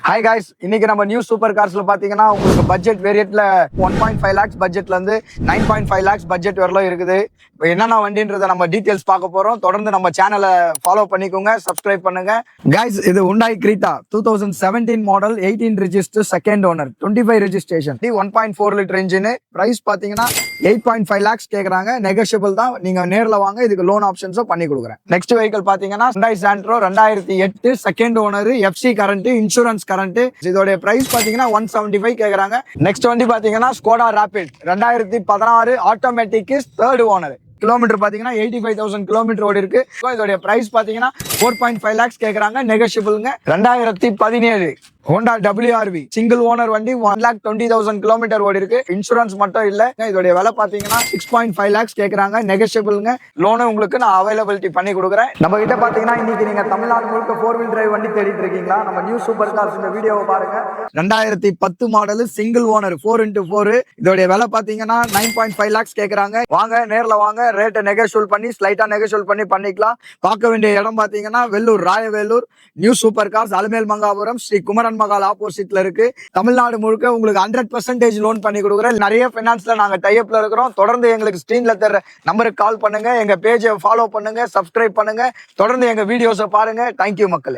Hi guys, இன்னைக்கு நம்ம new super கார்ஸ்ல பாத்தீங்கன்னா உங்களுக்கு பட்ஜெட் வேரியட்ல 1.5 lakhs பட்ஜெட்ல இருந்து 9.5 lakhs பட்ஜெட் வரலாம் இருக்குது. இப்போ என்னென்ன வண்டின்றத நம்ம டீடைல்ஸ் பார்க்க போறோம். தொடர்ந்து நம்ம சேனலை ஃபாலோ பண்ணிக்கோங்க, சப்ஸ்கிரைப் பண்ணுங்க. காய்ஸ், இது Hyundai Creta 2017 model, 18 register, second owner, 25 registration, 1.4 litre engine. Price பாத்தீங்கன்னா 8.5 lakhs கேக்குறாங்க. நெகோஷியபிள் தான். நீங்க நேர்ல வாங்க, இதுக்கு லோன் ஆப்ஷன்ஸும் பண்ணி கொடுக்குறேன். நெக்ஸ்ட் வெஹிக்கிள் பாத்தீங்கன்னா Hyundai Santro 2008, second owner, FC current, insurance current. இதோட பிரைஸ் பாத்தீங்கன்னா 175 கேக்குறாங்க. நெக்ஸ்ட் வண்டி பாத்தீங்கன்னா Skoda Rapid 2016 automatic, third owner. Kilometre பாத்தீங்கன்னா 85,000 கிலோமீட்டர் ஓடி இருக்கு. இதோட பிரைஸ் பாத்தீங்கன்னா 4.5 lakhs கேக்குறாங்க. நெகோஷியபிள்ங்க. 2017 Honda WRV சிங்கிள் ஓனர் வண்டி, 1,20,000 கிலோமீட்டர் ஓடி இருக்கு. இன்சூரன்ஸ் மட்டும் இல்ல. இதோட விலை பாத்தீங்கன்னா 6.5 lakhs கேக்குறாங்க. நெகோஷியபிள்ங்க. லோனு உங்களுக்கு நான் அவைலபிலிட்டி பண்ணி கொடுக்குறேன். நம்ம கிட்ட பாத்தீங்கன்னா இன்னைக்கு நீங்க தமிழ்நாடு முழுக்க 4-wheel டிரைவ் வண்டி தேடிட்டு இருக்கீங்களா? நம்ம நியூ சூப்பர் கார்ஸ் இந்த வீடியோவை பாருங்க. 2010 மாடல், சிங்கிள் ஓனர், 4x4. இதோட விலை பாத்தீங்கன்னா 9.5 lakhs கேக்குறாங்க. வாங்க, நேர்ல வாங்க, ரேட்டை நெகோஷியபிள் பண்ணி ஸ்லைட்டா நெகோஷியபிள் பண்ணி பண்ணிக்கலாம். பார்க்க வேண்டிய இடம் பாத்தீங்கன்னா Vellore, Rayavellore, new super cars, Alamel Mangapuram, Shri Kumaran Mahal ஆப்போசிட்ல இருக்கு. தமிழ்நாடு முழுக்க உங்களுக்கு 100% லோன் பண்ணி கொடுக்குறேன். நிறைய பைனான்ஸ்ல நாங்க டைப்ல இருக்கிறோம். தொடர்ந்து எங்களுக்கு ஸ்கிரீன்ல தர நம்பருக்கு கால் பண்ணுங்க, எங்க பேஜை ஃபாலோ பண்ணுங்க, சப்ஸ்கிரைப் பண்ணுங்க, தொடர்ந்து எங்க வீடியோஸை பாருங்க. தேங்க்யூ மக்களே.